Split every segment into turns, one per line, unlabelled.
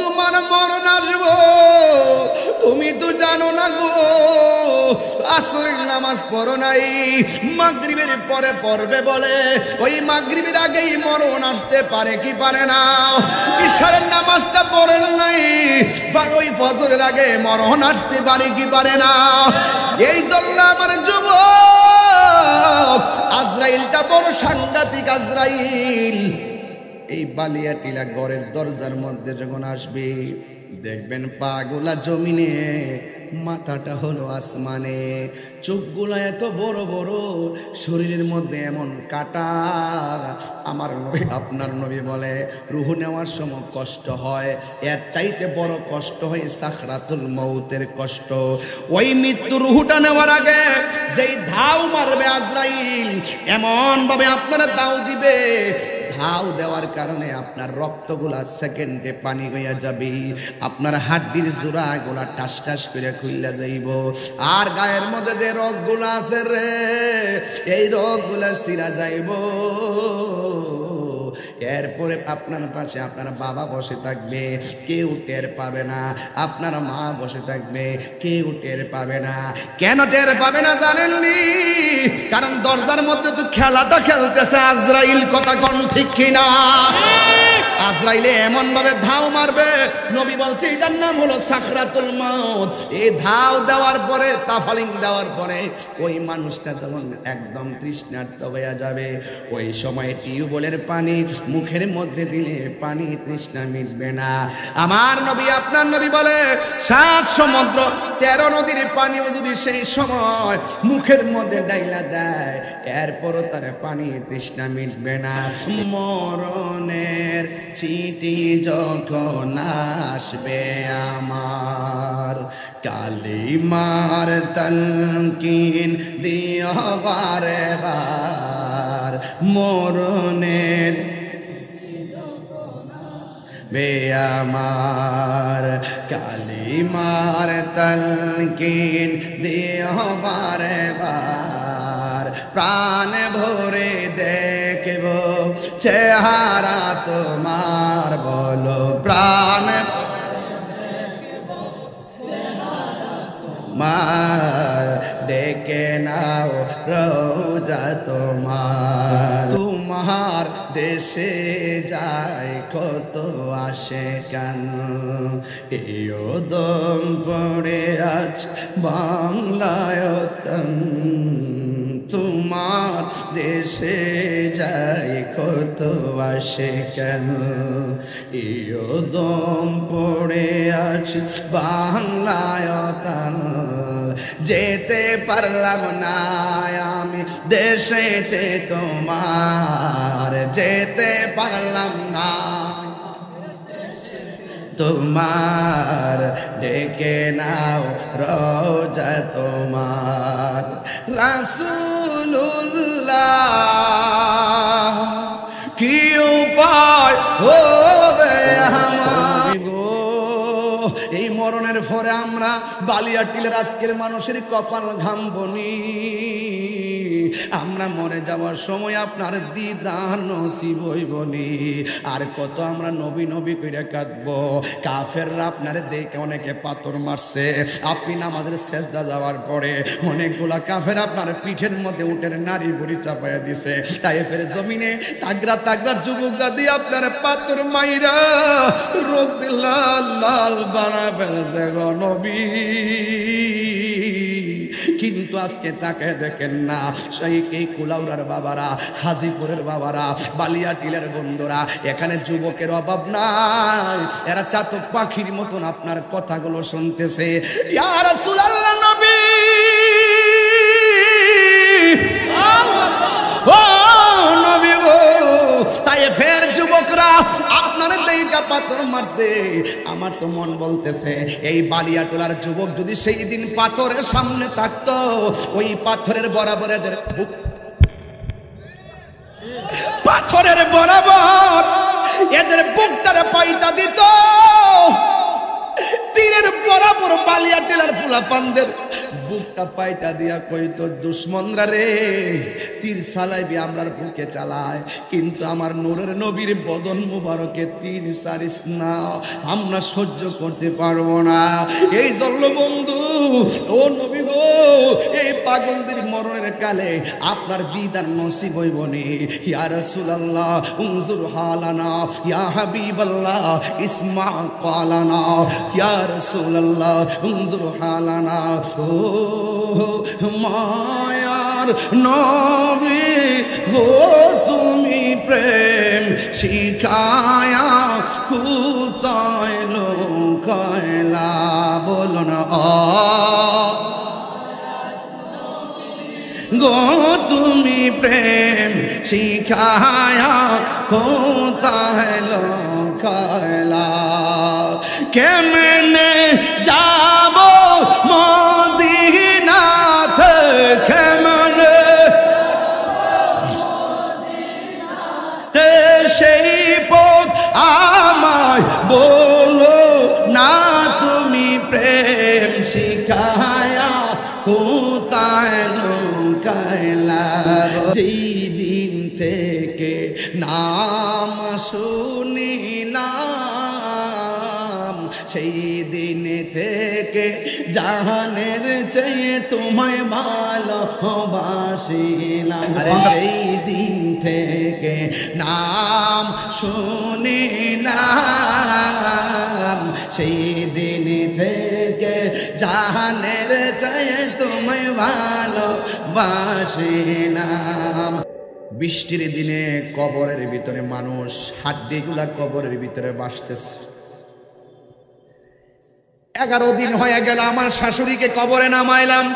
তোমার মরণ আসবো তুমি তো জানো না গো। আসরের নামাজ পড়ো নাই, মাগরিবের পরে পড়বে বলে ওই মাগরিবের আগেই মরণ আসতে পারে কি পারে না? ইশারের নামাজটা পড়েন নাই, ওই ফজরের আগে মরণ আসতে পারে কি পারে না? এই জন্য আমার যুবক, আজরাইলটা বড় সাংঘাতিক। আজরাইল এই বালিয়াটিলা ঘরের দরজার মধ্যে যখন আসবে দেখবেন পা গুলা জমিনে, মাথাটা হলো আসমানে, চোখগুলা এত বড় বড়, শরীরের মধ্যে এমন কাটা। আমার নবী, আপনার নবী বলে রূহ নেওয়ার সময় কষ্ট হয়, এর চাইতে বড় কষ্ট হয় সাকরাতুল মউতের কষ্ট। ওই মৃত্যু রূহটা নেওয়ার আগে যেই ধাও মারবে আজরাইল, এমন ভাবে আপনারা দাও দিবে, ধাও দেওয়ার কারণে আপনার রক্তগুলা সেকেন্ডে পানি হইয়া যাবে, আপনার হাড্ডির জোড়াগুলা টাস টাস করে খুইলা যাইব, আর গায়ের মধ্যে যে রগগুলা আছে রে এই রগগুলা ছিঁড়া যাইব। এরপরে আপনার পাশে আপনার বাবা বসে থাকবে, কেউ টের পাবে না, আপনার মা বসে থাকবে, কেউ টের পাবে না। কেন টের পাবে না জানেননি? কারণ দরজার মধ্যে তো খেলাটা খেলতেছে আজরাইল। কথা কোন ঠিক কিনা? আজরাইলে এমন ভাবে ধাও মারবে, নবী বলছে এটার নাম হলো সাকরাতুল মউত। এই ধাও দেওয়ার পরে, তাফালিং দেওয়ার পরে ওই মানুষটা তখন একদম তৃষ্ণার্ত হয়ে যাবে। ওই সময় টিউবওয়েলের পানি মুখের মধ্যে দিলে পানি তৃষ্ণা মিটবে না। আমার নবী, আপনার নবী বলে 7 সমুদ্র 13 নদীর পানিও যদি সেই সময় মুখের মধ্যে ডাইলা দেয়, এরপরও তার পানি তৃষ্ণা মিটবে না। মরণের চিঠি যখন আসবে আমার, কালিমার তালকিন দিও বারে বার। মরণের বে আমার, কালিমার তালকিন দিও বারে বার। প্রাণ ভরে দেখব চেহারা তোমার, বলো প্রাণ মার, ডেকে নাও রোজা তোমার। তোমার দেশে যায় কত আসে কেন, এও দম পড়ে আজ বাংলায়। তোমার দেশে যায় কত আসে কেন, এও দম পড়ে আজ বাংলায়। যেতে পারলাম না আমি দেশেতে তোমার, যেতে পারলাম না তোমার, ডেকে নাও রোজা তোমার। রাসূলুল্লাহ কি উপায় হবে আমার গো? এই মরণের পরে আমরা বালিয়াটিলের আজকের মানুষের কপাল ঘামবনি। আমরা মরে যাওয়ার সময় আপনার দিদার নসিব হইবনি। আর কত আমরা নবী নবী কইরা কাঁদবো। কাফেররা আপনারে দেখে অনেকে পাথর মারছে, আপনি নামাজের সেজদা যাওয়ার পরে অনেকগুলা কাফের আপনার পিঠের মধ্যে উঠের নারী বুড়ি চাপাইয়া দিছে। তাই ফের জমিনে তাগরা তাগরা যুবকরা দিয়ে আপনার পাথর মাইরা রোজ লাল লাল বানা ফেলেছে গো নবী। কিন্তু আজকে তাকে দেখেন না, সেই কুলাউড়ার বাবারা, হাজিপুরের বাবারা, বালিয়াটিলের বন্ধুরা, এখানে যুবকের অভাব নাই। এরা চাতক পাখির মতন আপনার কথাগুলো শুনতেছে। ইয়া রাসূলুল্লাহ নবী, ও নবী গো, তাই ফের যুবকরা আপনার দেইকা পাথর মারছে। আমার তো মন বলতেছে এই বালিয়াটোলার যুবক যদি সেই দিন পাথরের সামনে থাকতো, ওই পাথরের বরাবর এদের পাথরের বরাবর এদের বুকটারে পাইতা দিত। তীরের বরাবর বালিয়াটোলার ফুলাপানদের বুকটা পাইতা দিয়া কইতো দুশ্মনরা রে তীর চালাইবি আমরার বুকে চালায়, কিন্তু আমার নূরের নবীর বদন মুবারকে তীর চারিস না, আমরা সহ্য করতে পারবো না। এই জন্য বন্ধু ও নবী গো, এই পাগলদের মরণের কালে আপনার দিদার নসিব হইবনি। ইয়া রাসূলুল্লাহ উনজুর হালানা, ইয়া হাবিবাল্লাহ ইসমা কালানা, ইয়া রাসূলুল্লাহ উনজুর হালানা। ও মায়ার নবী গো, তুমি প্রেম শিখায়া কোথায় লোকাইলা, বলো না গো তুমি প্রেম শিখায়া কোথায় লোকাইলা। কেমনে যাব মদিনাতে, কেমনে সেই পথ আমায় বলো না, তুমি প্রেম শিখায়া কোথায় লোকাইলা। যেই দিন থেকে নাম শুনিলাম, সেই দিন থেকে জাহানের চেয়ে তোমায় ভালোবাসিলাম। সেই দিন থেকে নাম শুনিলাম, সেই দিন থেকে জাহানের চেয়ে তোমায় ভালোবাসিলাম। বৃষ্টির দিনে কবরের ভিতরে মানুষ হাড্ডিগুলা কবরের ভিতরে বাসতেছে। 11 দিন হয়ে গেল আমার শাশুড়িকে কবরে নামাইলাম,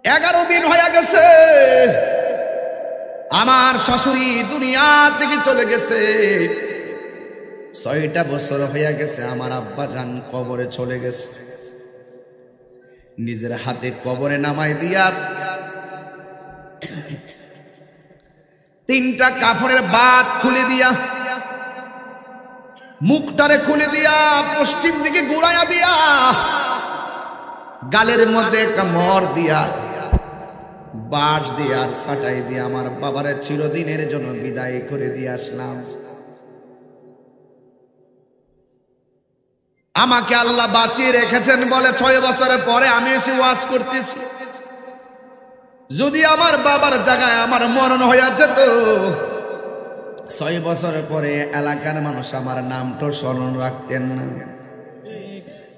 11 দিন হয়ে গেছে আমার শাশুড়ি দুনিয়া থেকে চলে গেছে। 6টা বছর হয়ে গেছে আমার আব্বা জান কবরে চলে গেছে। নিজের হাতে কবরে নামাই দিয়া 3টা কাফনের বাত খুলে দিয়া, মুখটারে খুলে দিয়া, পশ্চিম দিকে ঘুরাইয়া দিয়া, গালের মধ্যে একটা মর দিয়া, বাঁশ দিয়া আর সাটাই দিয়া আমার বাবারে চিরদিনের জন্য বিদায় করে দিয়ে আসলাম। আমাকে আল্লাহ বাঁচিয়ে রেখেছেন বলে 6 বছরের পরে আমি এসে ওয়াজ করতেছি। যদি আমার বাবার জায়গায় আমার মরণ হয়ে যেত, 6 বছরের পরে এলাকার মানুষ আমার নামটা স্মরণ রাখতেন না।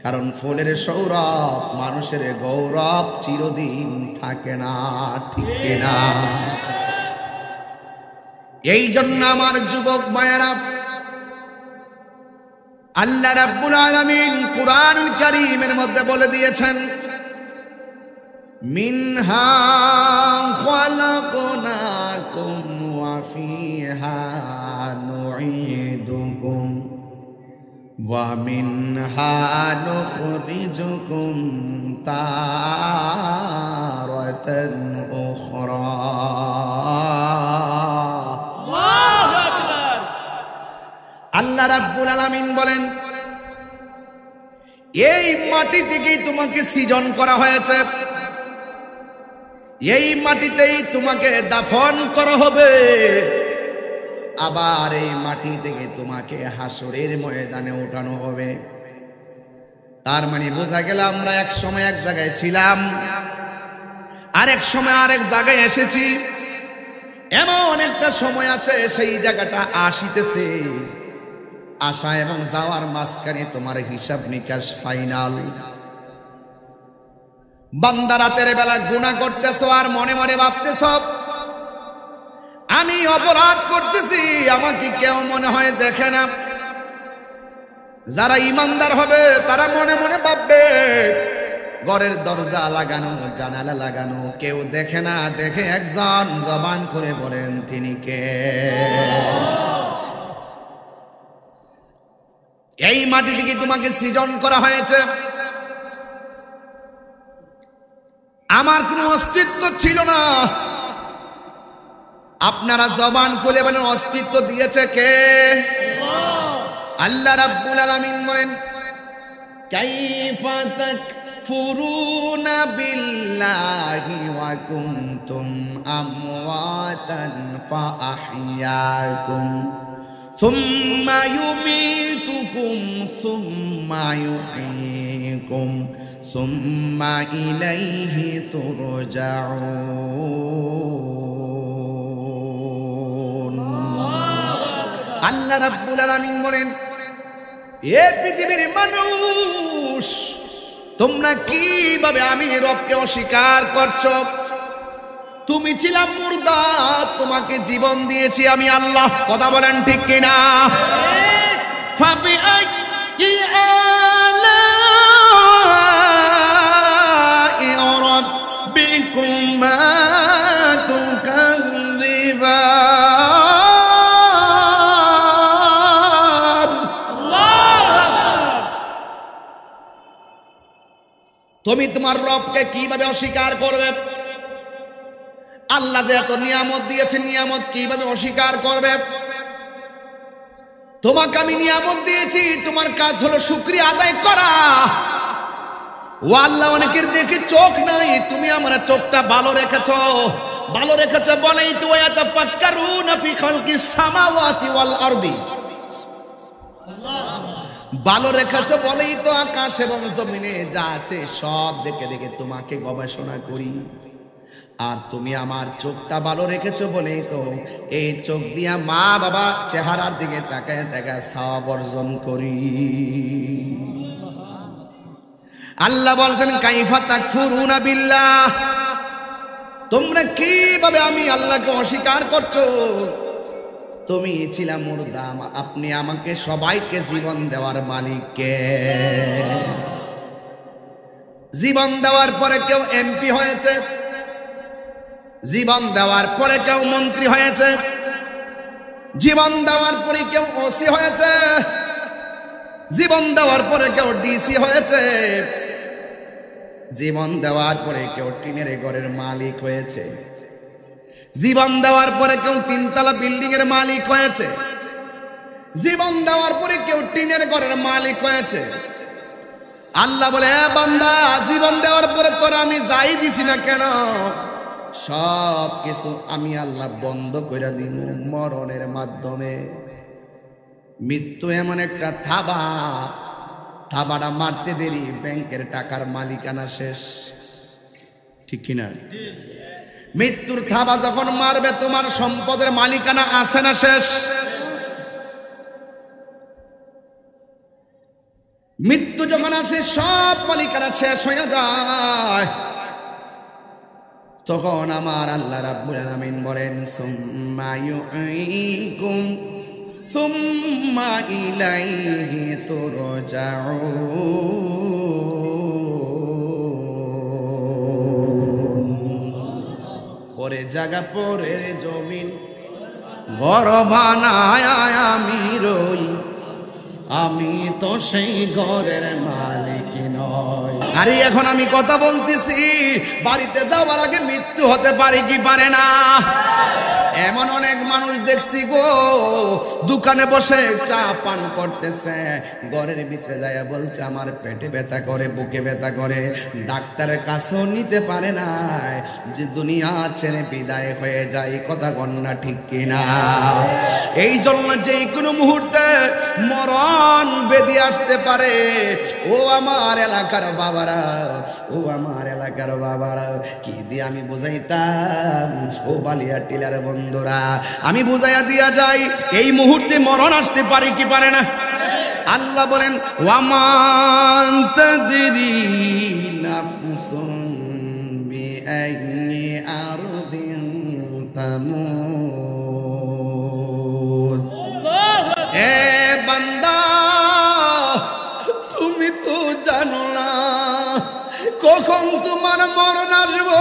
কারণ ফুলের সৌরভ, মানুষের গৌরব চিরদিন থাকে না, ঠিক না? এই জন্য আমার যুবক ভাইয়েরা, আল্লাহ রাব্বুল আলামিন কুরআনুল কারীমের মধ্যে বলে দিয়েছেন, মিনহা খালাকনাকুম ওয়া ফিহা নুঈদুকুম ওয়া মিনহা নুখরিজুকুম তারাতান উখরা। আল্লাহু আকবার। আল্লাহ রাব্বুল আলামিন বলেন, এই মাটি থেকেই তোমাকে সৃজন করা হয়েছে, এই মাটিতেই তোমাকে দাফন করা হবে, আবার এই মাটি থেকে তোমাকে হাসরের ময়দানে ওঠানো হবে। তার মানে বোঝা গেল আমরা এক সময় এক জায়গায় ছিলাম, আরেক সময় আরেক জায়গায় এসেছি। এমন একটা সময় আছে সেই জায়গাটা আসিতেছে, আসা এবং যাওয়ার মাঝখানে তোমার হিসাব নিকাশ ফাইনাল। বান্দা রাতের বেলা গুনাহ করতেছ আর মনে মনে ভাবতেছ আমি অপরাধ করতেছি, আমাকে কেউ মনে হয় দেখে না। যারা ইমানদার হবে তারা মনে মনে ভাববে ঘরের দরজা লাগানো, জানালা লাগানো, কেউ দেখে না, দেখে একজন জবান করে বলেন তিনি কে? এই মাটি থেকে তোমাকে সৃজন করা হয়েছে। আমার কোনো অস্তিত্ব ছিল না, আপনারা জবান খুলে বলেন অস্তিত্ব দিয়েছে কে? আল্লাহ রাব্বুল আলামিন বলেন, কাইফা তাকফুরুনা বিল্লাহি ওয়া কুনতুম আমওয়াতান ফাআহইয়াকুম সুম্মা ইউমীতুকুম সুম্মা ইউহয়ীকুম সুম্মা ইলাইহি তুরজাউন। আল্লাহ রাব্বুল আলামিন বলেন, এ পৃথিবীর মানুষ, তোমরা কিভাবে আমি রবকে অস্বীকার করছো? তুমি ছিলা মুর্দা, তোমাকে জীবন দিয়েছি আমি আল্লাহ। কথা বলেন ঠিক কিনা? ফাবিআইয়ি আলাই রাব্বিকুমা তুকাযযিবান। তুমি তোমার রবকে কিভাবে অস্বীকার করবে? আল্লাহ যে এত নিয়ামত দিয়েছেন, নিয়ামত কিভাবে অস্বীকার করবে? তোমাকে আমি নিয়ামত দিয়েছি, তোমার কাজ হলো শুকরিয়া আদায় করা। ও আল্লাহ, অনেকের দেখে চোখ নাই, তুমি আমার চোখটা ভালো রেখেছো। ভালো রেখেছো বলেই তো ইয়াতাফাক্কারুনা ফি খালকিস সামাওয়াতি ওয়াল আরদি। ভালো রেখেছো বলেই তো আকাশ এবং জমিনে যা আছে সব দেখে দেখে তোমাকে গবেষণা করি। আর তুমি আমার চোখটা ভালো রেখেছো বলেই তো এই চোখ দিয়া মা বাবা চেহারার দিকে তাকায় তাকায় সওয়াব অর্জন করি। আল্লাহ বলছেন, কাইফা তাকফুরুনা বিল্লাহ, তোমরা কিভাবে আমি আল্লাহকে অস্বীকার করছো? তুমি ছিলা মুর্দা, আপনি আমাকে সবাইকে জীবন দেওয়ার মালিক কে? জীবন দেওয়ার পরে কেউ এমপি হয়েছে, জীবন দেওয়ার পরে কেউ মন্ত্রী হয়েছে, জীবন দেওয়ার পরে কেউ ওসি হয়েছে, জীবন দেওয়ার পরে কেউ ডিসি হয়েছে, জীবন দেওয়ার পরে কেউ টিনের ঘরের মালিক হয়েছে, জীবন দেওয়ার পরে কেউ তিনতলা বিল্ডিং এর মালিক হয়েছে, জীবন দেওয়ার পরে কেউ টিনের ঘরের মালিক হয়েছে। আল্লাহ বলে, বান্দা, জীবন দেওয়ার পরে তোরা আমি যাই দিছি না কেন, সব কিছু আমি আল্লাহ বন্ধ করে দিব মরণের মাধ্যমে। মৃত্যু এমন একটা থাবা, থাবাটা মারতে দেরি ব্যাংকের টাকার মালিকানা শেষ। ঠিক কিনা? মৃত্যুর থাবা যখন মারবে তোমার সম্পদের মালিকানা আছে না শেষ? মৃত্যু যখন আসে সব মালিকানা শেষ হয়ে যায়। তখন আমার আল্লাহ রাব্বুল আলামিন বলেন, সুম্মা ইউহয়ীকুম সুম্মা ইলাইহি তুরজাউন। পরে জায়গা পরে জমিন ঘর বানায় আমি রই, আমি তো সেই ঘরের মালিক নয়। আরে এখন আমি কথা বলতেছি, বাড়িতে যাওয়ার আগে মৃত্যু হতে পারে কি পারে না? এমন অনেক মানুষ দেখছি গো, দোকানে বসে চা পান করতেছে, ঘরের ভিতরে যায় বলছে আমার পেটে ব্যথা করে, বুকে ব্যথা করে, ডাক্তারের কাছেও নিতে পারে না, যে দুনিয়া ছেড়ে বিদায় হয়ে যায়। কথা গণনা ঠিক কিনা? এই জন্য যে কোনো মুহূর্তে মরণ বেদি আসতে পারে। ও আমার এলাকার বাবারা, ও আমার এলাকার বাবারা, কি দিয়ে আমি বুঝাইতাম? ও বালিয়া টিলার বন্ধুরা, আমি বুঝাইয়া দিয়া যাই, এই মুহূর্তে মরণ আসতে পারে কি পারে না? আল্লাহ বলেন, ওয়ামান তাদরি নাফসুন বিআইয়ি আরদিন তামুত। এ বান্দা, তুমি তো জানো না কখন তোমার মরণ আসবো,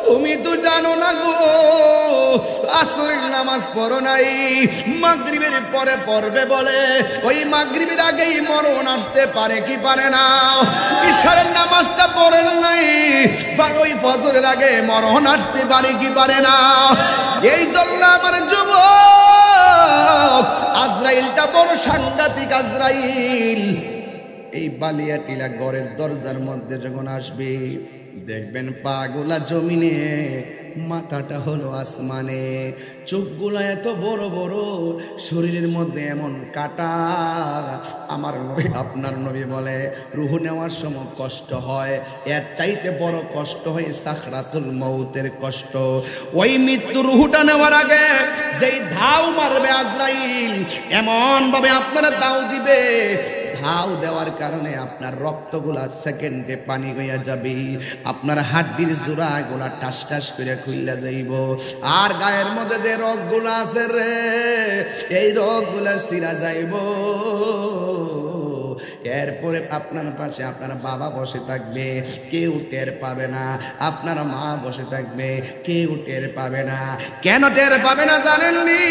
তুমি তো জানো না গো। আসরের নামাজ পড়ো নাই, মাগরিবের পরে পড়বে বলে, ওই মাগরিবের আগেই মরণ আসতে পারে কি পারে না? ইশারের নামাজটা পড়েন নাই, বা ওই ফজরের আগে মরণ আসতে পারে কি পারে না? এই জন্য আমার যুবক, আজরাইলটা বড় সাংঘাতিক। আজরাইল এই বালিয়া টিলা ঘরের দরজার মধ্যে যখন আসবে দেখবেন পাগুলা জমিনে, মাথাটা হলো আসমানে, চোখগুলা এত বড় বড়, শরীরের মধ্যে এমন কাটা। আমার নবী আপনার নবী বলে রূহ নেওয়ার সময় কষ্ট হয়, এর চাইতে বড় কষ্ট হয় সাকরাতুল মউতের কষ্ট। ওই মৃত্যু রূহটা নেওয়ার আগে যেই ধাও মারবে আজরাইল, এমন ভাবে আপনারা দাও দিবে, ধাও দেওয়ার কারণে আপনার রক্তগুলা সেকেন্ডে পানি হইয়া যাবে, আপনার হাড্ডির জোড়াগুলা টাস টাস করে খুইলা যাইব, আর গায়ের মধ্যে যে রগগুলা আছে রে, এই রগগুলা ছিঁড়া যাইব। এরপরে আপনার পাশে আপনার বাবা বসে থাকবে, কেউ টের পাবে না, আপনার মা বসে থাকবে, কেউ টের পাবে না। কেন টের পাবে না জানেননি?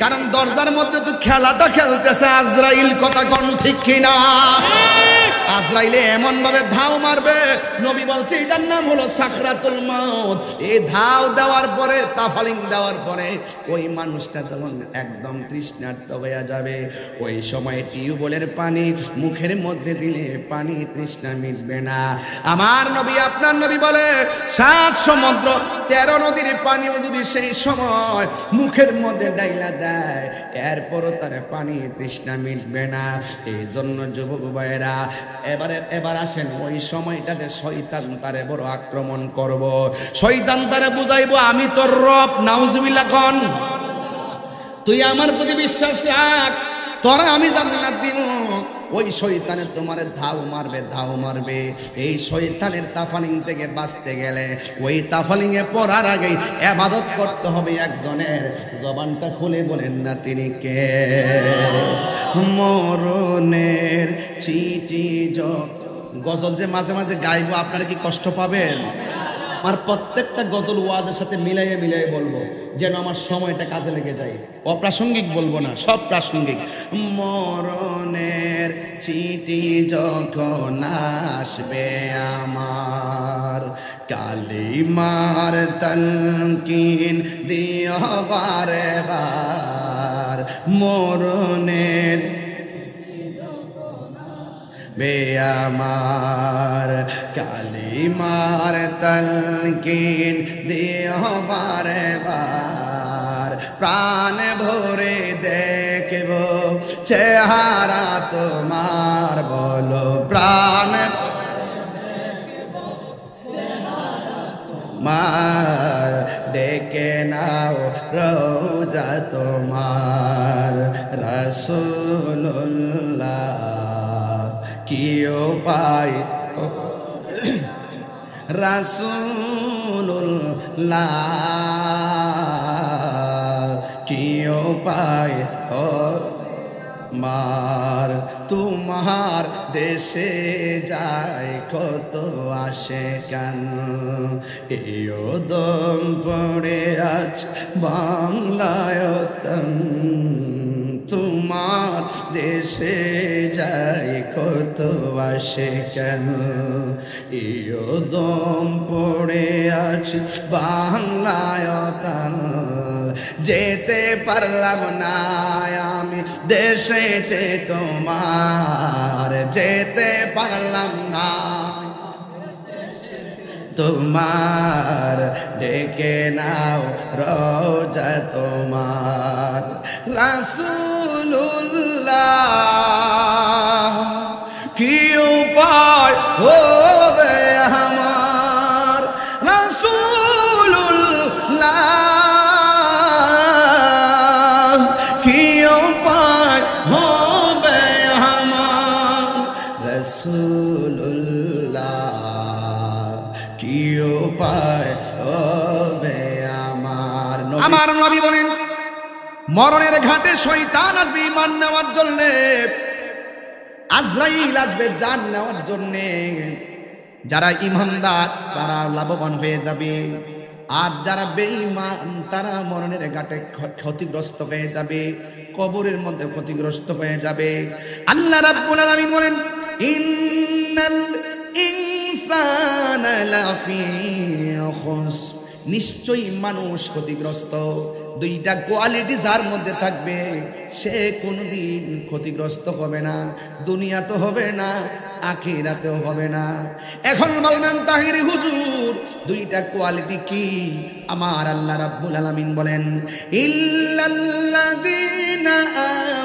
কারণ দরজার মধ্যে তো খেলাটা খেলতেছে আজরাইল, কথা কোন ঠিক কিনা? আজরাইলে এমন ভাবে ধাও মারবে, নবী বলছে এটার নাম হলো সাকরাতুল মউত। এই ধাও দেওয়ার পরে, তাফালিং দেওয়ার পরে ওই মানুষটা তখন একদম তৃষ্ণার্ত হয়ে যাবে। ওই সময় টিউবওয়েলের পানি মুখের মধ্যে দিলে পানি তৃষ্ণা মিটবে না। আমার নবী আপনার নবী বলে 7 সমুদ্র 13 নদীর পানিও যদি সেই সময় মুখের মধ্যে ডাইলা দেয়, এরপরও তার পানি তৃষ্ণা মিটবে না। এই জন্য যুবক ভাইয়েরা এবার আসেন, ওই সময়টাতে শয়তান তারে বড় আক্রমণ করব, শয়তান তারে বুঝাইবো আমি তোর রব, নাউজুবিল্লাহ কোন, তুই আমার প্রতি বিশ্বাস রাখ, তোরা আমি জান্নাত দিব। ওই শয়তানে তোমারে ধাও মারবে, ধাও মারবে। এই শয়তানের তাফালিং থেকে বাঁচতে গেলে ওই তাফালিং এ পড়ার আগে ইবাদত করতে হবে একজনের। জবানটা খুলে বলেন না তিনি কে? মরণের চিঠি গজল যে মাঝে মাঝে গাইবো, আপনারা কি কষ্ট পাবেন? আমার প্রত্যেকটা গজল ওয়াজের সাথে মিলাইয়ে মিলাইয়ে বলবো, যেন আমার সময়টা কাজে লেগে যায়। অপ্রাসঙ্গিক বলবো না, সব প্রাসঙ্গিক। মরণের চিঠি যখন আসবে আমার, কালিমার তালকিন দিও বারে বার। মরণের বে আমার, কালিমার তালকিন দিও বারে বার। প্রাণ ভরে দেখব চেহারা তোমার, বলো প্রাণ মার, ডেকে নাও রওজা তোমার। রাসূলুল্লাহ কি উপায়, রাসূলুল্লাহ কি উপায় ও মার। তোমার দেশে যায় কত আসে কেন, এও দম পড়ে আজ বাংলায়, তোমার দেশে যায় কত আসে কেন, এও দম পড়ে আছি বাংলায়। যেতে পারলাম না আমি দেশেতে তোমার, যেতে পারলাম না তোমার, ডেকে নাও রওজা তোমার। রাসূলুল্লাহ কি উপায় হবে আমার, রাসূলুল্লাহ কি উপায় হবে আমার, রাসূলুল্লাহ কি উপায় হবে আমার। আমার নবী বলেন মরণের ঘাটে শয়তান আসবে ঈমান নেওয়ার জন্য, আজরাইল আসবে জান নেওয়ার জন্য। যারা ঈমানদার তারা লাভবান হয়ে যাবে, আর যারা বেঈমান তারা মরণের ঘাটে ক্ষতিগ্রস্ত হয়ে যাবে, কবরের মধ্যে ক্ষতিগ্রস্ত হয়ে যাবে। আল্লাহ রাব্বুল আলামিন বলেন ইন্নাল ইনসানা লাফি খুসর নিশ্চয়ই মানুষ ক্ষতিগ্রস্ত। দুইটা কোয়ালিটি যার মধ্যে থাকবে সে কোনোদিন ক্ষতিগ্রস্ত হবে না, দুনিয়াতে হবে না, আখিরাতেও হবে না। এখন বলবেন তাহিরি হুজুর দুইটা কোয়ালিটি কি? আমার আল্লাহ রাব্বুল আলামিন বলেন, ইল্লাল্লাযীনা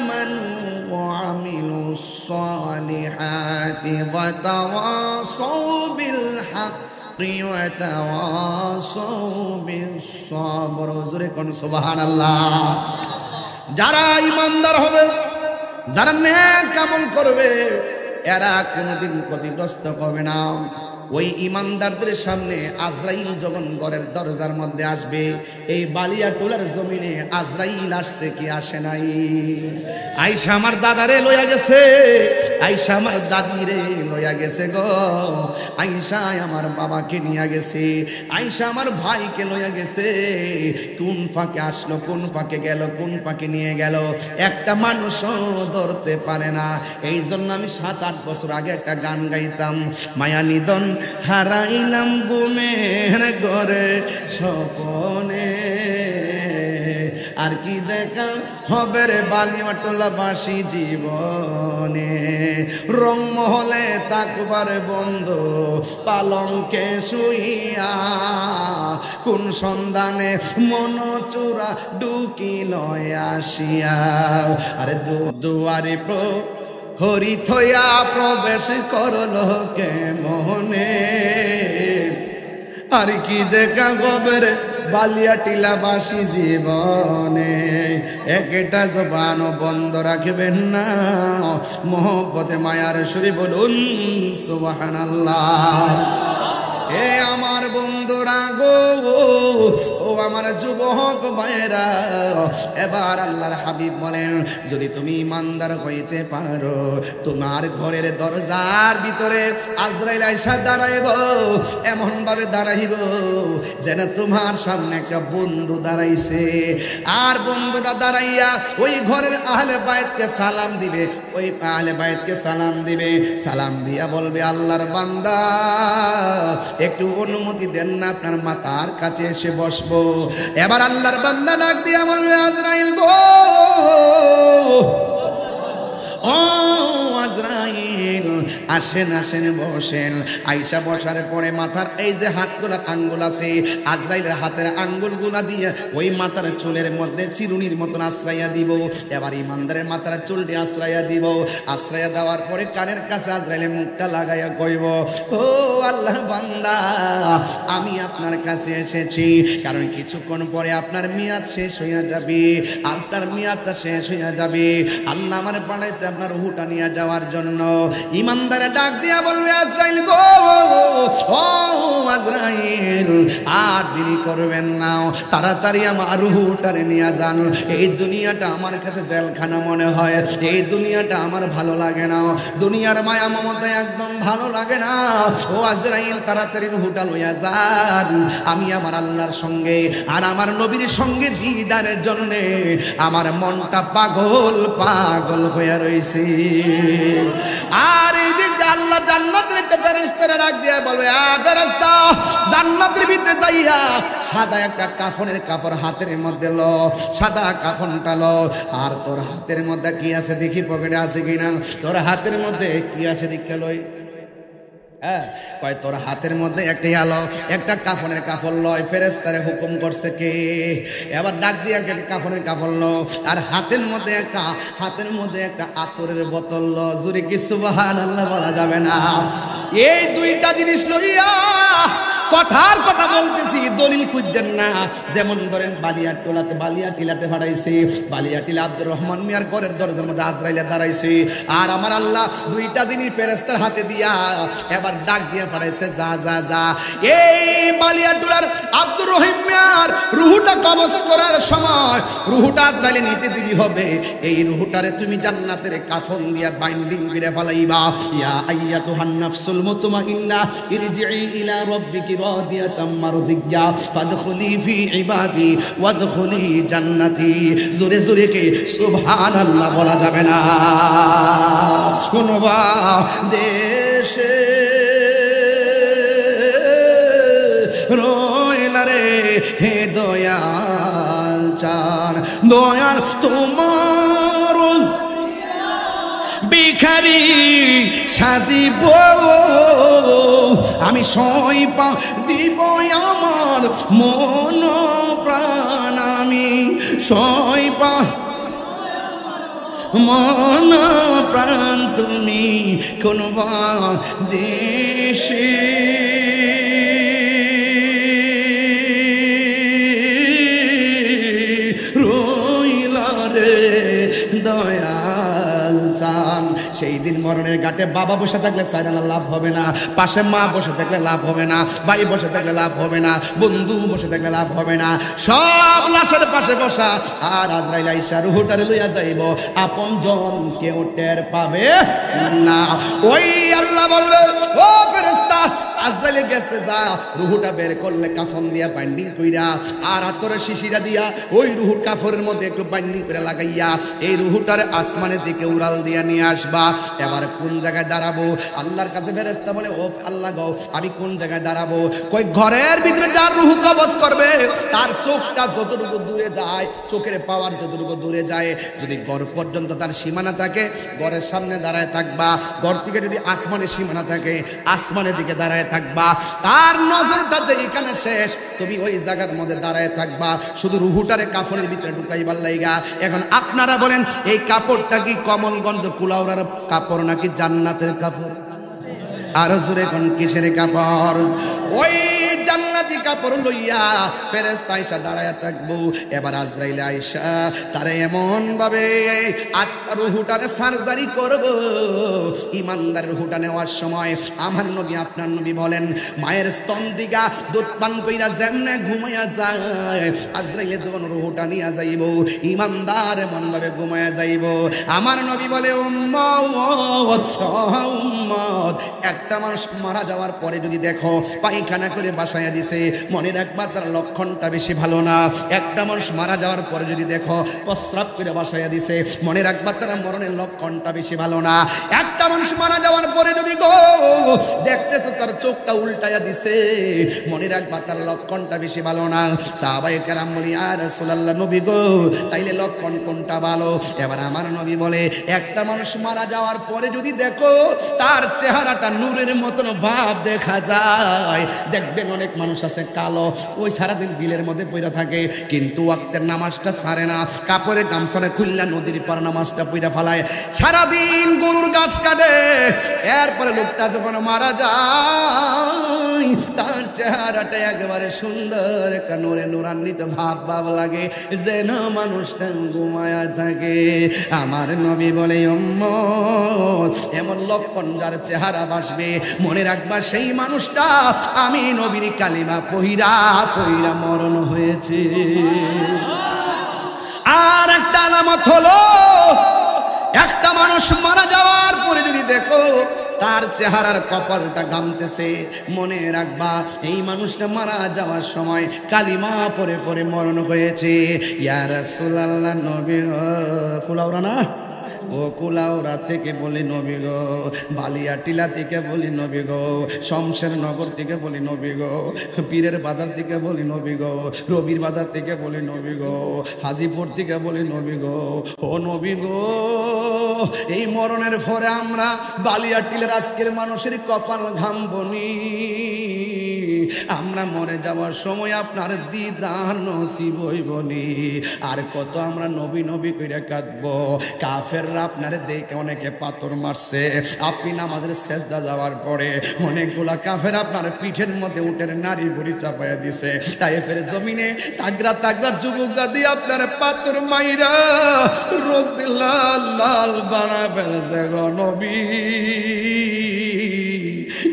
আমানু ওয়া আমিলুস সালিহাতি ওয়া তাওয়াসাউ বিল হাক্কি ওয়া তাওয়াসাউ বিস সাবর। জোরে কোন সুবহানাল্লাহ। যারা ঈমানদার হবে, যারা নেক আমল করবে, এরা কোনোদিন ক্ষতিগ্রস্ত হবে না। ওই ঈমানদারদের সামনে আজরাইল যখন ঘরের দরজার মধ্যে আসবে, এই বালিয়াটোলার জমিনে আজরাইল আসছে কি আসে নাই? আয়েশা আমার দাদারে লইয়া গেছে, আয়েশা আমার দাদিরে লইয়া গেছে গো, আয়েশা আমার বাবাকে নিয়ে গেছে, আয়েশা আমার ভাইকে লইয়া গেছে। কোন ফাঁকে আসলো, কোন ফাঁকে গেল, কোন ফাঁকে নিয়ে গেল একটা মানুষও ধরতে পারে না। এই জন্য আমি 7-8 বছর আগে একটা গান গাইতাম, মায়া নিদন হারাইলাম ঘুমের ঘরে স্বপনে, আর কি দেখা হবে রে বালিয়াটোলাবাসী জীবনে। রংমহলে তাকবার বন্ধ পালঙ্কে শুইয়া, কোন সন্ধানে মন চোরা ঢুকিল আসিয়া। আরে দুয়ারে হরি থইয়া প্রবেশ করলো কে মনে, আর কি দেখা গবের বালিয়াটিলাবাসী জীবনে। একটা জবান বন্ধ রাখবেন না, মোহব্বতে মায়ার সুরে বলুন সুবহানাল্লাহ। এ আমার বন্ধুরা গো, ও আমার যুবক ভাইরা, এবার আল্লাহর হাবিব বলেন, যদি তুমি ইমানদার হইতে পারো, তোমার ঘরের দরজার ভিতরে আজরাইল আইসা দাঁড়াইব, এমন ভাবে দাঁড়াইব যেন তোমার সামনে একটা বন্ধু দাঁড়াইছে। আর বন্ধুটা দাঁড়াইয়া ওই ঘরের আহলে বাইতকে সালাম দিবে, ওই আহলে বাইতকে সালাম দিবে, সালাম দিয়া বলবে, আল্লাহর বান্দা একটু অনুমতি দেন না, আপনার মাথার কাছে এসে বসবো। এবার আল্লাহর বান্দা ডাক দিয়া বলবে, আজরাইল গো, ও আজরাইল আসেন আসেন বসেন। আয়েশা বসার পরে মাথার এই যে হাতগুলার আঙ্গুল আছে, আজরাইলের হাতের আঙ্গুলগুলা দিয়ে ওই মাথার চুলের মধ্যে চিরুনির মতন আশ্রয়া দিব। এবার ইমানদারের মাথার চুলটি আশ্রয়া দিব। আশ্রয়া দেওয়ার পরে কানের কাছে আজরাইলের মুখটা লাগাইয়া কইব, ও আল্লাহর বান্দা, আমি আপনার কাছে এসেছি কারণ কিছুক্ষণ পরে আপনার মেয়াদ শেষ হইয়া যাবে, আপনার মেয়াদটা শেষ হইয়া যাবে। আল্লাহ আমার পাঠাইছে আপনার রূহটা নিয়ে যাওয়ার জন্য। ইমানদারে ডাক দিয়া বলবে, আজরাইল গো, ও আজরাইল আর দেরি করবেন না, তাড়াতাড়ি আমার রূহটারে নিয়ে যান। এই দুনিয়াটা আমার কাছে জেলখানা মনে হয়, এই দুনিয়াটা আমার ভালো লাগে না, দুনিয়ার মায়া মমতা একদম ভালো লাগে না। ও আজরাইল তাড়াতাড়ি রূহটা লইয়া যান, আমি আমার আল্লাহর সঙ্গে আর আমার নবীর সঙ্গে দিদারের জন্য আমার মনটা পাগল পাগল হয়ে রয়েছে। আর এই দিক দিয়ে আল্লাহ জান্নাতের একটা ফেরেশতারে ডাক দিয়ে বলবে, ফেরেশতা জান্নাতের ভিতরে যাইয়া সাদা একটা কাফনের কাপড় হাতের মধ্যে লো, সাদা কাফনটা লো, আর তোর হাতের মধ্যে কি আছে দেখি, পকেটে আছে কিনা, তোর হাতের মধ্যে কি আছে দেখে লই। কয় তোর হাতের মধ্যে একটা আলো, একটা কাফনের কাপড় লয়। ফেরেশতারে হুকুম করছে কে? এবার ডাক দিয়ে একটা কাফনের কাপড় লো, আর হাতের মধ্যে একটা আতরের বোতল লো। জোরে কি সুবহানাল্লাহ বলা যাবে না? এই দুইটা জিনিস লইয়া কথার কথা বলতেছি, দলিল খুঁজছেন না। যেমন ধরেন বালিয়াটিলাতে ভাড়াইছে, বালিয়াটিলা আব্দুর রহমান মিয়ার ঘরের দরজার মধ্যে আজরাইলে দাঁড়াইছে, আর আমার আল্লাহ দুইটা জিনিস ফেরেশতার হাতে দিয়া এবার ডাক দিয়ে পাঠাইছে, যা যা যা। এই বালিয়াটিলার আব্দুর রহিম মিয়ার রুহুটা কবজ করার সময় রুহুটা আজরাইলে নিতে দেরি হবে, এই রুহুটারে তুমি জান্নাতের কাফন দিয়া বাইন্ডিং করে ফেলাইবা। ইয়া আইয়াতুহান নাফসুল মুতমাইন্নাহ ইরজিই ইলা রাব্বিকি রাদিয়াতাম মারদিয়া ফাদখুলি ফি ইবাদি ওয়াদখুলি জান্নাতি। জোরে জোরে কে সুবহানাল্লাহ বলা যাবে না? শুনবা দেশে রইলা রে হে দয়াল চান দয়াল তোমার ভিখারি সাজিব আমি সইপা দিব আমার মন প্রাণ আমি সইপা মন প্রাণ তুমি কোন দেশে রইলা রে দয়াল চান সেই দিন মরণের ঘাটে বাবা বসে থাকলে চাইনা লাভ হবে না, পাশে মা বসে থাকলে লাভ হবে না, ভাই বসে থাকলে লাভ হবে না, বন্ধু বসে থাকলে লাভ হবে না, সব লাশের পাশে বসা। আর আজরাইল আইসা রুহুটারে লইয়া যাইব, আপন জন কেউ টের পাবে না। ওই আল্লাহ বলবে ও ফেরেশতা আজরাইল গেছে, যা রুহুটা বের করলে কাফন দিয়া বাইন্ডিং কইরা আর আতরে শিশিরা দিয়া ওই রুহুর কাফরের মধ্যে একটু বাইন্ডিং করে লাগাইয়া এই রুহুটারে আসমানের দিকে উড়াল দিয়া নিয়ে আসবা। এবার কোন জায়গায় দাঁড়াবো? আল্লাহর কাছে ফেরেশতা বলে ও আল্লাহ গো আমি কোন জায়গায় দাঁড়াবো? কই ঘরের ভিতরে যার রুহু কবজ করবে তার চোখটা যতটুকু দূরে যায়, চোখের পাওয়ার যতটুকু দূরে যায়, যদি ঘর পর্যন্ত তার সীমানা থাকে ঘরের সামনে দাঁড়ায় থাকবা, ঘর থেকে যদি আসমানের সীমানা থাকে আসমানের দিকে দাঁড়ায় থাকবা, তার নজরটা যে এখানে শেষ তুমি ওই জায়গার মধ্যে দাঁড়ায় থাকবা, শুধু রুহুটারে কাফনের ভিতরে ঢুকাইবার লাইগা। এখন আপনারা বলেন এই কাপড়টা কি কমলগঞ্জ কুলাউড়ার কাপড় নাকি জান্নাতের কাপড়? আর জোরে কোন কিসের কাপড়? ওই জান্নাতি কাপড় লইয়া ফেরেশতা আইসা দাঁড়ায়া থাকবো। এবার আজরাইল আইসা তারে এমন ভাবে রুহুটারে সার্জারি করব, ইমানদারের রুহুটা নেওয়ার সময় আমার নবী আপনার নবী বলেন মায়ের স্তন দিগা দুধ পান কইরা যেমনে ঘুমাইয়া যায় আজরাইলে যখন রুহুটা নিয়া যাইব ইমানদার এমন ভাবে ঘুমাইয়া যাইব। আমার নবী বলে উম্মত একটা মানুষ মারা যাওয়ার পরে যদি দেখো পায়খানা করে বাসায়া দিছে, মনে রাখবা তার লক্ষণটা বেশি ভালো না। একটা মানুষ মারা যাওয়ার পরে যদি দেখো প্রস্রাব করে বাসায়া দিছে, মনে রাখবা তার মরণের লক্ষণটা বেশি ভালো না। একটা মানুষ মারা যাওয়ার পরে যদি গো দেখতেছো তার চোখটা উল্টায়া দিছে, মনে রাখবা তার লক্ষণটা বেশি ভালো না। সাহাবায়ে কেরাম বলি ইয়া রাসূলুল্লাহ নবী গো তাইলে লক্ষণ কোনটা ভালো? এবার আমার নবী বলে একটা মানুষ মারা যাওয়ার পরে যদি দেখো তার চেহারাটা নূরের মতন ভাব দেখা যায়। দেখবেন অনেক মানুষ আছে কালো, ওই সারাদিন বিলের মধ্যে পড়ে থাকে কিন্তু ওয়াক্তের নামাজটা ছাড়ে না, কাপড়ে গামছানে খুললা নদীর পার নামাজটা পড়ে ফেলায়, সারাদিন গরুর ঘাস কাটে। এরপরে লোকটা যখন মারা যায় তার চেহারাটা একেবারে সুন্দর, একটা নূরে নূরান্বিত ভাব ভাব লাগে, যেন মানুষটা ঘুমায়া থাকে। আমার নবী বলে উম্মত এমন লক্ষণ যার চেহারা বাসবে মনে রাখবা সেই মানুষটা আমি নবীর কালিমা পহিরা পহিরা মরণ হয়েছে। আর একটা আলামত হলো একটা মানুষ মারা যাওয়ার পরে যদি দেখো তার চেহারার কপালটা ঘামতেছে, মনে রাখবা এই মানুষটা মারা যাওয়ার সময় কালিমা পরে পরে মরণ হয়েছে। ইয়া রাসূলুল্লাহ নবী কুলাউড়া না ও কুলাউড়া থেকে বলি নবী গো, বালিয়াটিলা থেকে বলি নবী গো, শমশের নগর থেকে বলি নবী গো, পীরের বাজার থেকে বলি নবী গো, রবির বাজার থেকে বলি নবী গো, হাজিপুর থেকে বলি নবী গো, ও নবী গো এই মরণের পরে আমরা বালিয়াটিলার আজকের মানুষের কপাল ঘামবনি, আমরা মরে যাওয়ার সময় আপনার দিদার নসিব হইবনি। আর কত আমরা নবী নবী কইরা কাঁদবো, কাফেররা আপনারে দেখে অনেকে পাথর মারছে, আপনি নামাজের সেজদা যাওয়ার পরে অনেকগুলা কাফের আপনার পিঠের মধ্যে উটের নারী ভুড়ি চাপাইয়া দিছে, তাই ফের জমিনে তাগরা তাগরা যুবকরা দিয়ে আপনার পাথর মাইরা রোজ লাল লাল বানা ফেলেছে গো নবী।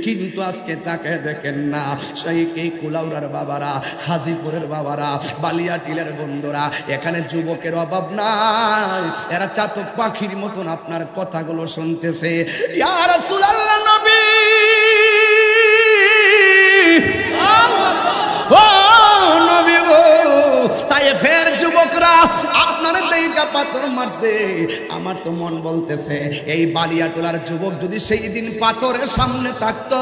কিন্তু আজকে তাকে দেখেন না, সেই এই কুলাউড়ার বাবারা, হাজিপুরের বাবারা, বালিয়াটিলের বন্ধুরা, এখানে যুবকের অভাব নাই, এরা চাতক পাখির মতন আপনার কথাগুলো শুনতেছে। ইয়া রাসূলুল্লাহ নবী ও নবী গো, তাই ফের যুবকরা আপনার দেইটা পাথর মারছে। আমার তো মন বলতেছে এই বালিয়াটোলার যুবক যদি সেই দিন পাথরের সামনে থাকতো,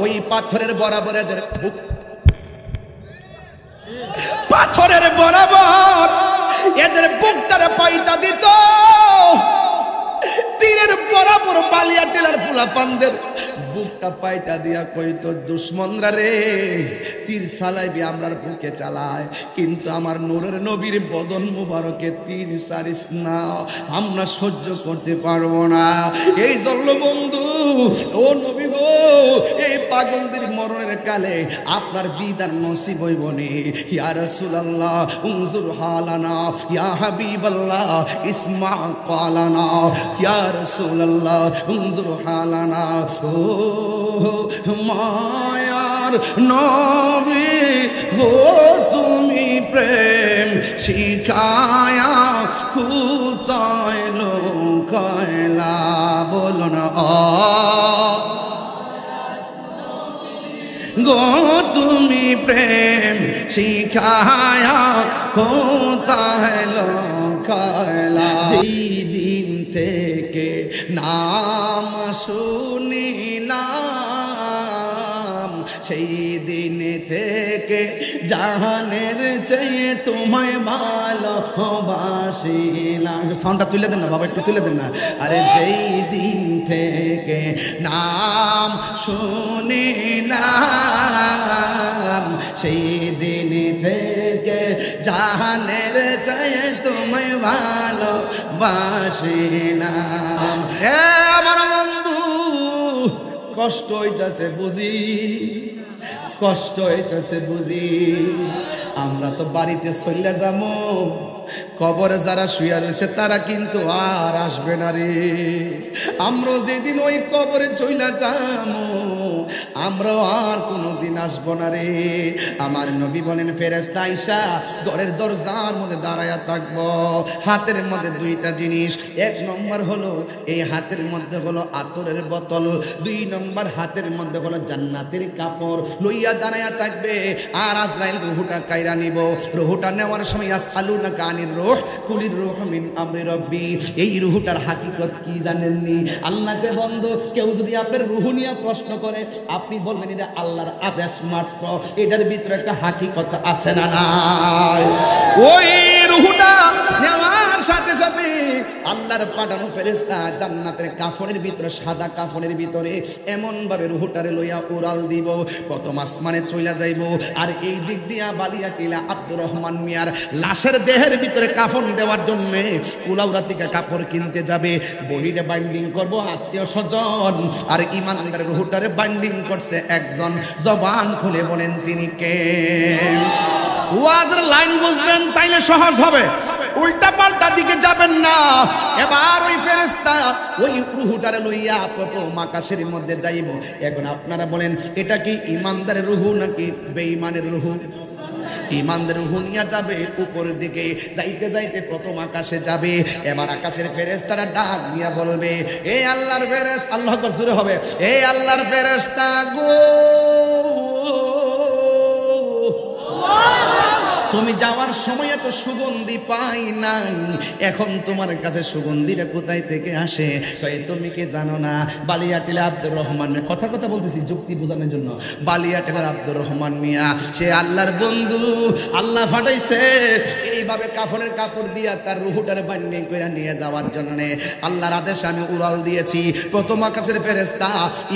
ওই পাথরের বরাবর এদের পাথরের বরাবর এদের বুকটারে পয়তা দিত, তীরের বরাবর বালিয়া টেলার ফুলাপানদের বুকটা পাইতা দিয়া কইতো, দুশ্মনরা রে তীর চালাইবি আমরার বুকে চালায়, কিন্তু আমার নূরের নবীর বদন মুবারকে তীর সারিস না, আমরা সহ্য করতে পারবো না। এই জন্য বন্ধু ও নবী গো, এই পাগলদের মরণের কালে আপনার দিদার নসিব হইবনি। ইয়া রাসূলুল্লাহ উনজুর হালানা, ইয়া হাবিবাল্লাহ ইসমা কালানা, ইয়া রাসূলুল্লাহ উনজুর হালানা। ও মায়ার নবী গো, তুমি প্রেম শিখায়া কোথায় লোকাইলা, বলো না গো, তুমি প্রেম শিখায়া কোথায় লোকাইলা। যেই দিন থেকে নাম শুনিলাম, সেই দিন থেকে জাহানের চেয়ে তোমায় ভালোবাসিলাম। সাউন্ডটা তুলে দেন না বাবা, একটু তুলে দেন না। আরে যেই দিন থেকে নাম শুনিলাম, সেই দিন থেকে জাহানের চেয়ে তোমায় ভালোবাসিলাম। হে আমার বন্ধু, কষ্ট হইতাছে বুঝি, কষ্ট হইতাছে বুঝি, আমরা তো বাড়িতে চলে যাবো, কবরে যারা শুয়ে রয়েছে তারা কিন্তু আর আসবে না রে। আমরাও যেদিন ওই কবরে চলে যাবো, আমরাও আর কোনোদিন আসবো না রে। আমার নবী বলেন, ফেরেশতা আইসা ঘরের দরজার মধ্যে দাঁড়ায়া থাকবো, হাতের মধ্যে দুইটা জিনিস, এক নম্বর হলো এই হাতের মধ্যে হলো আতরের বোতল, দুই নম্বর হাতের মধ্যে হলো জান্নাতের কাপড় লইয়া দাঁড়ায়া থাকবে। আর আজরাইল রুহুটা কাইরা নিব, রুহুটা নেওয়ার সময় আসআলুনা কানির রূহ কুলির রূহ মিন আমরি রব্বি। এই রুহুটার হাকিকত কি জানেননি? আল্লাহকে বন্ধু কেউ যদি আপনার রুহু নিয়ে প্রশ্ন করে, আপনি বলবেন এটা আল্লাহর আদেশ মাত্র, এটার ভিতরে একটা হাকিকত আছে না নাই? ওই রুহুটা নেওয়ার সাথে সাথে আল্লাহর পাঠানো ফেরেশতা জান্নাতের কাফনের ভিতরে, সাদা কাফনের ভিতরে এমন ভাবে রুহুটারে লইয়া উড়াল দিব, প্রথম আসমানে চইলা যাইব। আর এই দিক দিয়া বালিয়া টিলা আব্দুর রহমান মিয়ার লাশের দেহের ভিতরে কাফন দেওয়ার জন্য কুলাউড়া থেকে কাপড় কিনতে যাবে, বডিতে বাইন্ডিং করবো আত্মীয় স্বজন। আর ইমানদারের রুহুটারে বাইন্ডিং করছে একজন, জবান খুলে বলেন তিনি কে? ওয়াজের লাইন বুঝবেন তাইলে সহজ হবে, উল্টা পাল্টা দিকে যাবেন না। এবার ওই ফেরেশতা ওই রুহুটারে লইয়া প্রথম আকাশের মধ্যে যাইব। এখন আপনারা বলেন, এটা কি ইমানদারের রুহু নাকি বেঈমানের রুহু? ইমানদার রুহু নিয়ে যাবে উপরের দিকে, যাইতে যাইতে প্রথম আকাশে যাবে। এবার আকাশের ফেরেশতারা ডাক দিয়া বলবে, এ আল্লাহর ফেরেশতা, আল্লাহ আকবার জোরে হবে, এ আল্লাহর ফেরেশতা গো, তুমি যাওয়ার সময় এত সুগন্ধি পাই নাই, এখন তোমার কাছে সুগন্ধিটা কোথায় থেকে আসে? তুমি কি জানো না বালিয়াটিলা আব্দুর রহমান, কথা কথা বলতেছি যুক্তি বোঝানোর জন্য, বালিয়াটিলার আব্দুর রহমান মিয়া সে আল্লাহর বন্ধু, আল্লাহ ফাটাইছে এইভাবে কাফনের কাপড় দিয়া তার রুহুটারে বাইন্ডিং করে নিয়ে যাওয়ার জন্য। আল্লাহর আদেশে আমি উড়াল দিয়েছি। প্রথম আকাশের ফেরেশতা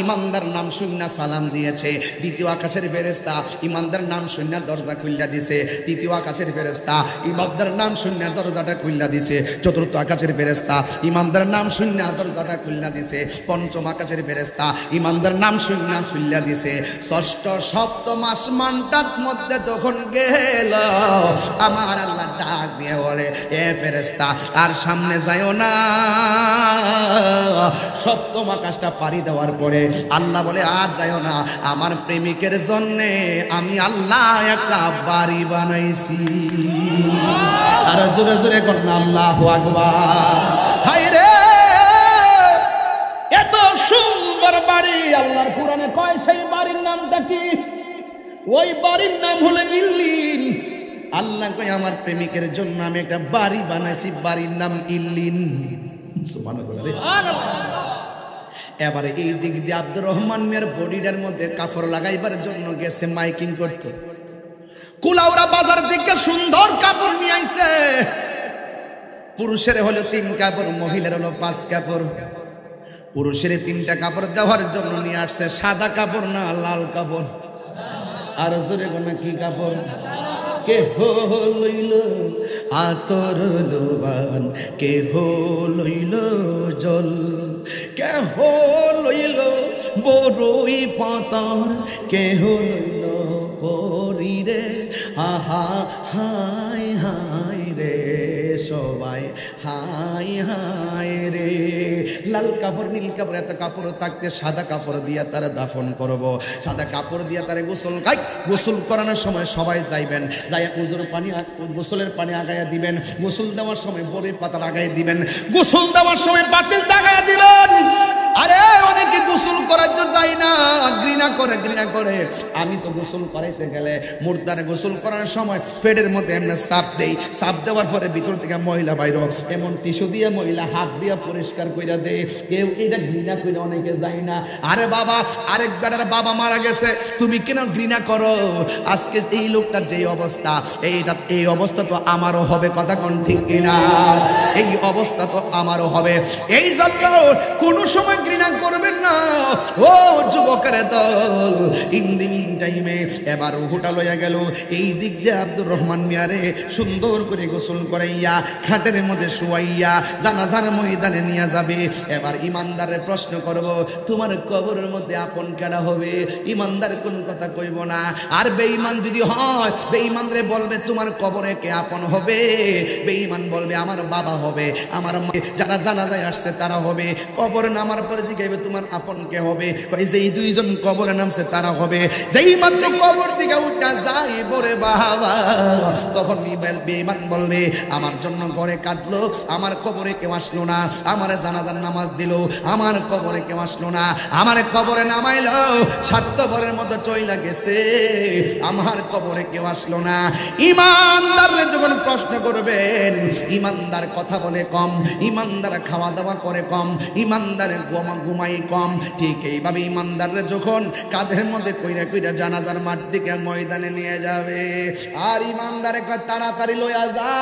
ইমানদার নাম শুনিয়া সালাম দিয়েছে, দ্বিতীয় আকাশের ফেরেশতা ইমানদার নাম শুনিয়া দরজা খুইলা দিছে, তৃতীয় আকাশের ফেরেশতা ইমানদার নাম শুনিয়া দরজাটা খুইলা দিছে, চতুর্থ আকাশের ফেরেশতা ইমানদার নাম শুনিয়া দরজাটা খুইলা দিছে, পঞ্চম আকাশের ফেরেশতা ইমানদার নাম শুনিয়া খুইলা দিছে। ষষ্ঠ সপ্তম আসমানটার মধ্যে যখন গেল, আমার আল্লাহ ডাক দিয়ে বলে, এ ফেরেশতা আর সামনে যাইও না। সপ্তম আকাশটা পাড়ি দেওয়ার পরে আল্লাহ বলে, আর যাইও না, আমার প্রেমিকের জন্য আমি আল্লাহ একটা বাড়ি বানাইছি। আর জোরে জোরে কর না আল্লাহু আকবার। হায় রে, এত সুন্দর বাড়ি আল্লাহর কোরআনে কয়, সেই বাড়ির নামটা কি? ওই বাড়ির নাম হলো ইল্লিন। আল্লাহ কয়, আমার প্রেমিকের জন্য আমি একটা বাড়ি বানাইছি, বাড়ির নাম ইল্লিন। এবারে এই দিক দিয়ে আব্দুর রহমান মিয়ার বডিটার মধ্যে কাপড় লাগাইবার জন্য গেছে, মাইকিং করতো। কুলাউরা বাজার থেকে সুন্দর কাপড় নিয়ে আইছে। পুরুষের হলো 3 কাপড়, মহিলার হলো 5 কাপড়। পুরুষের 3টা কাপড় দেওয়ার জন্য নিয়ে আসছে, সাদা কাপড় না লাল কাপড়। আর জোরে কোনা কি কাপড়? কে হইল আতর লোবান, কে হইল জল, কে হইল বড়ই পাতার, কে হইল পরিরে আহা হাই হাই রে সবাই হাই হাই রে। লাল কাপড় নীল কাপড় এত কাপড় থাকতে সাদা কাপড় দিয়া তারা দাফন করব। সাদা কাপড় দিয়া তারা গোসল গাই, গোসল করানোর সময় সবাই যাইবেন, যাই উজুর পানি গোসলের পানি আগাইয়া দিবেন। গোসল দেওয়ার সময় বড়ই পাতা লাগাই দিবেন, গোসল দেওয়ার সময় পাতিল লাগাইয়া দিবেন। আরে অনেকে গোসল করার তো যায় না, ঘৃণা করে ঘৃণা করে। আমি তো গোসল করাইতে গেলে মুর্দারে গোসল করার সময় পেটের মধ্যে এমনি চাপ দেই, চাপ দেওয়ার পরে ভিতর থেকে ময়লা বাইর, এমন টিস্যু দিয়ে ময়লা হাত দিয়ে পরিষ্কার কইরা দেয়। কেউ এটা ঘৃণা করে অনেকে যায় না। আরে বাবা, আরেক বেটার বাবা মারা গেছে, তুমি কেন ঘৃণা করো? আজকে এই লোকটার যে অবস্থা, এই অবস্থা তো আমারও হবে, কথা কোন ঠিক কিনা? এই অবস্থা তো আমারও হবে। এই জন্য কোনো সময় ঘৃণা করবেন না ও যুবকের দল। ইন দি মিন টাইমে এবার রুহুটা লইয়া গেল। এই দিক দিয়ে আব্দুর রহমান মিয়ারে সুন্দর করে গোসল করাইয়া খাটের মধ্যে শুয়াইয়া জানাজার ময়দানে নিয়ে যাবে। এবার ইমানদারের প্রশ্ন করব, তোমার কবরের মধ্যে আপন কেডা হবে? ইমানদার কোনো কথা কইব না। আর বেঈমান যদি হয়, বেঈমানরে বলবে তোমার কবরে কে আপন হবে? বেঈমান বলবে আমার বাবা হবে, আমার মা, যারা জানাজায় আসছে তারা হবে। কবরে নামার পরে জিগাইবে তোমার আপন কে হবে? যেই 2 জন কবরে নামছে তারা হবে। যেই মাত্র কবর থেকে উঠা যাই পরে বাবা, তখন বেঈমান বলবে আমার জন্য ঘরে কাঁদলো, আমার কবরে কেউ আসলো না, আমার জানাজার নামাজ দিল, আমার কবরে কেউ আসলো না, আমার কবরে নামাইলো, স্বার্থপরের মতো চইলা গেছে, আমার কবরে কেউ আসলো না। ইমানদাররে যখন প্রশ্ন করবেন, ইমানদার কথা বলে কম, ইমানদার খাওয়া দাওয়া করে কম, ইমানদারের ঘুমাই কম। ঠিক এইভাবে ইমানদাররে যখন কাঁধের মধ্যে কইরা কইরা জানাজার মাঠ থেকে ময়দানে নিয়ে যাবে, আর ইমানদারে কয় তাড়াতাড়ি লইয়া যা,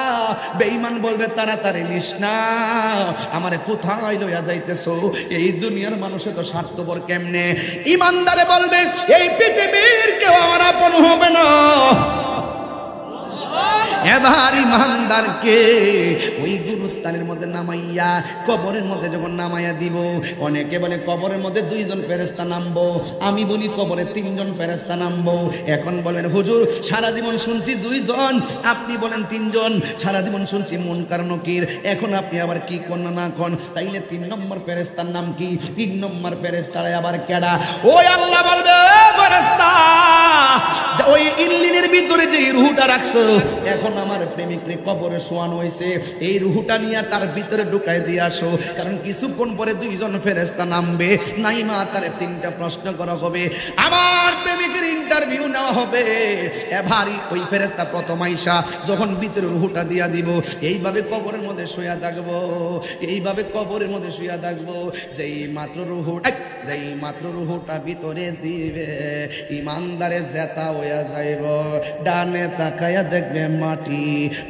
বেঈমান বলবে তাড়াতাড়ি নিস না, আমারে কোথায় লইয়া যাইতেছো? এই দুনিয়ার মানুষে তো স্বার্থপর কেমনে? ইমানদারে বলবে এই পৃথিবীর কেউ আমার আপন হবে না। এবার ইমানদারকে ওই গুরুস্থানের মধ্যে নামাইয়া কবরের মধ্যে যখন নামাইয়া দিব, অনেকে বলে কবরের মধ্যে 2 জন ফেরেশতা নামবো, আমি বলি কবরে 3 জন ফেরেশতা নামবো। এখন বলেন হুজুর সারা জীবন শুনছি 2 জন, আপনি বলেন 3 জন, সারা জীবন শুনছি মুনকার নকির, এখন আপনি আবার কি কোন না কোন? তাইলে 3 নম্বর ফেরেশতার নাম কি? 3 নম্বর ফেরেশতারা আবার কেডা? ওই আল্লাহ বলবে ফেরেশতা ওই ইল্লিনের ভিতরে যে রূহটা রাখছো, এখন আমার প্রেমিকরে কবরে শোয়ানো হয়েছে, এই রূহটা নিয়ে তার ভিতরে ঢুকাই দিয়ে আসো, কারণ কিছুক্ষণ পরে 2 জন ফেরেশতা নামবে। নাইমা তারে 3টা প্রশ্ন করা হবে, আমার প্রেমিকের ইন্টারভিউ নেওয়া হবে। এবারই ওই ফেরেশতা প্রথম আইসা যখন ভিতরে রূহটা দিয়া দিব, এইভাবে কবরের মধ্যে শুয়া থাকবো, এইভাবে কবরের মধ্যে শুয়া থাকবো। যেই মাত্র রূহটা ভিতরে দিবে, ইমানদারে জেতা হইয়া যাইব। ডানে তাকায়া দেখবে মাটি,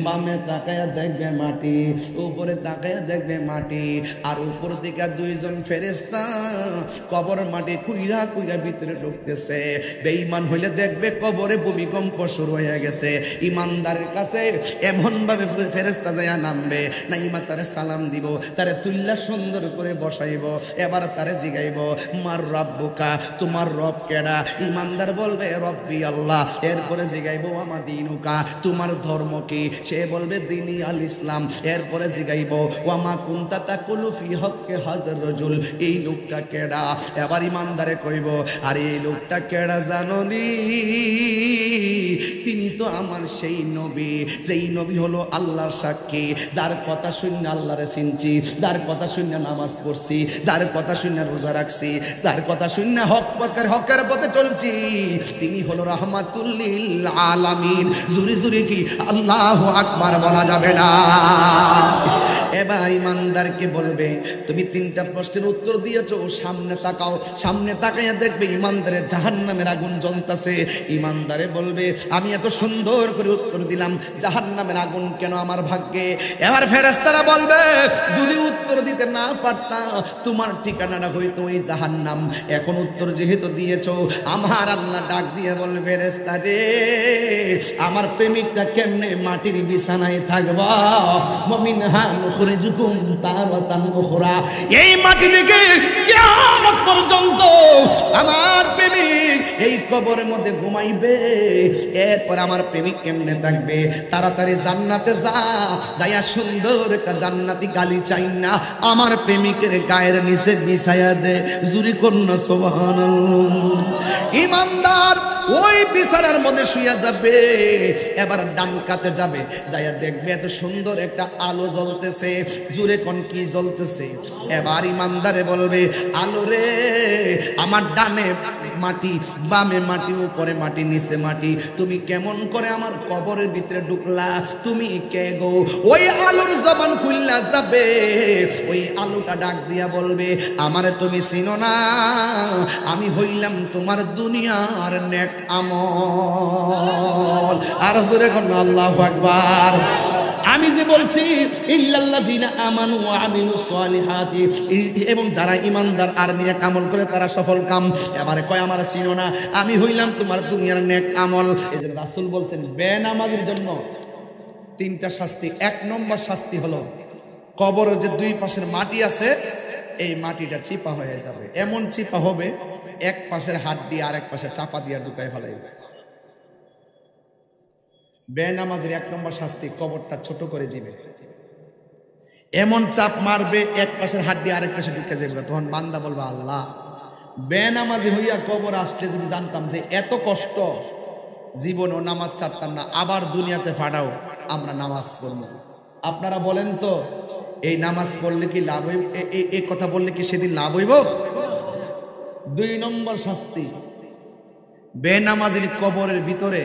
বামে তাকায়া দেখবে মাটি, উপরে তাকায়া দেখবে মাটি, আর উপর দিকে 2 জন ফেরেশতা কবর মাটি কুইরা কুইরা ভিতরে ঢুকতেছে। বেঈমান হইলে দেখবে কবরে ভূমিকম্প শুরু হয়ে গেছে। ইমানদারের কাছে এমন ভাবে ফেরেশতা যায় নামবে, নাইমা তারে সালাম দিব, তারে তুল্লা সুন্দর করে বসাইব। এবার তারে জিগাইব মার রাব্বুকা, তোমার রব কেডা? ইমানদার বলবে রব্বি আল্লাহ। এরপরে জিগাইব আমা দিনুকা, তোমার ধর্ম কি? সে বলবে দিনী আল ইসলাম। এরপরে জিগাইব ওয়ামা কুনতা তাকুলু ফি হক্কে হাজার রাজুল, এই লোকটা কেডা? এবার ইমানদারে কইব আরে এই লোকটা কেডা জানোনি? তিনি তো আমার সেই নবী, যেই নবী হলো আল্লাহর সাক্ষী, যার কথা শুনে আল্লাহরে চিনছি, যার কথা শুনে নামাজ পড়ছি, যার কথা শুনে রোজা রাখছি, যার কথা শুনে হকের পথে চলছি, তিনি হলো রাহমাতুল লিল আলামিন। জুরি জুরি কি আল্লাহু আকবার বলা যাবে না? এবার ইমানদারকে বলবে তুমি 3টা প্রশ্নের উত্তর দিয়েছো, সামনে তাকাও। সামনে তাকাইয়া দেখবে ইমানদারের জাহান্নামের আগুন জ্বলতেছে। ইমানদারে বলবে আমি এত সুন্দর করে উত্তর দিলাম, জাহান্নামের আগুন কেন আমার ভাগ্যে? এবার ফেরেশতারা বলবে যদি উত্তর দিতে না পারতা তোমার ঠিকানাটা হইতো ওই জাহান্নাম। এখন উত্তর যেহেতু দিয়েছো, আমার আল্লাহ ডাক দিয়ে বলবে ফেরেশতা রে, আমার প্রেমিকটা কেমনে মাটির বিছানায় থাকবা? মুমিনহা নুখরিজুকুম তারাতান উখরা, এই মাটি থেকে কিয়ামত পর্যন্ত আমার প্রেমিক এই কবরের মধ্যে ঘুমাইবে। এরপর আমার প্রেমিক কেমনে থাকবে? তাড়াতাড়ি জান্নাতে যা, যাইয়া সুন্দর একটা জান্নাতি গালি চাই না আমার প্রেমিকের গায়ের নিচে বিছায়া দে। জুরি কন্যা সুবহানাল্লাহ। ইমানদার ওই বিছানার মধ্যে শুয়ে যাবে। এবার ডান কাতে যাবে, যাইয়া দেখবে এত সুন্দর একটা আলো জ্বলতেছে। জুরে কোন কি জ্বলতেছে? এবার ইমানদারে বলবে আলো রে, আমার ডানে মাটি, বামে মাটি, উপরে মাটি, নিচে মাটি, তুমি কেমন করে আমার কবরের ভিতরে ঢুকলা? তুমি কে গো? ওই আলোর জবান খুললা যাবে। ওই আলোটা ডাক দিয়া বলবে আমারে তুমি চিনো না, আমি হইলাম তোমার দুনিয়ার নেক আমল। আর জোরে কোন আল্লাহু আকবার। আমি যে বলছি ইল্লাল্লাযিনা আমানু ওয়া আমিলুস সলিহাতি, এবং যারা ইমানদার আর নেক আমল করে তারা সফল কাম। এবারে কয় আমার চিনো না, আমি হইলাম তোমার দুনিয়ার নেক আমল। এজন্য রাসূল বলছেন বেনামাজির জন্য 3টা শাস্তি। 1 নম্বর শাস্তি হলো কবরের যে 2 পাশের মাটি আছে এই মাটিটা চিপা হয়ে যাবে। এমন চিপা হবে এক পাশের হাড্ডি আর এক পাশে চাপা দিয়ে ঢুকায় ফেলাইবে। বেনামাজির 1 নম্বর শাস্তি কবরটা ছোট করে দিবে। এমন চাপ মারবে এক পাশের হাড্ডি আরেক পাশে ঢুকে যাবে। তখন বান্দা বলবে আল্লাহ, বেনামাজি হইয়া কবর আসলে যদি জানতাম যে এত কষ্ট, জীবনেও নামাজ ছাড়তাম না। আবার দুনিয়াতে ফাটাও আমরা নামাজ পড়ব। আপনারা বলেন তো এই নামাজ পড়লে কি লাভ হইব? এই কথা বললে কি সেদিন লাভ হইব? 2 নম্বর শাস্তি বেনামাজির কবরের ভিতরে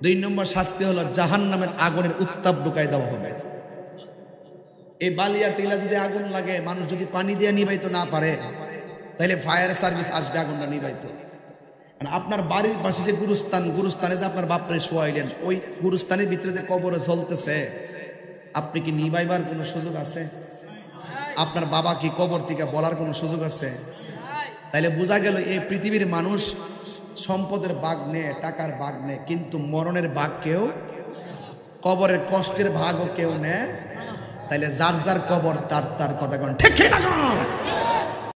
2 নম্বর শাস্তি হলো জাহান্নামের আগুনের উত্তাপ ঢুকাই দেওয়া হবে। এই বালিয়া টিলা যদি আগুন লাগে, মানুষ যদি পানি দিয়ে নিভাইতে না পারে, তাহলে ফায়ার সার্ভিস আসবে আগুনটা নিভাইতে। আপনার বাড়ির পাশে যে গুরুস্থানে যে আপনার বাপরে শোয়াইলেন, ওই গুরুস্থানের ভিতরে যে কবরে জ্বলতেছে, আপনি কি নিভাইবার কোনো সুযোগ আছে? আপনার বাবা কি কবর থেকে বলার কোনো সুযোগ আছে? তাইলে বোঝা গেল এই পৃথিবীর মানুষ সম্পদের ভাগ নেয়, টাকার ভাগ নেয়, কিন্তু মরণের ভাগ কেউ, কবরের কষ্টের ভাগও কেউ নেয়। তাইলে যার যার কবর তার তার কথা কোন ঠিক না?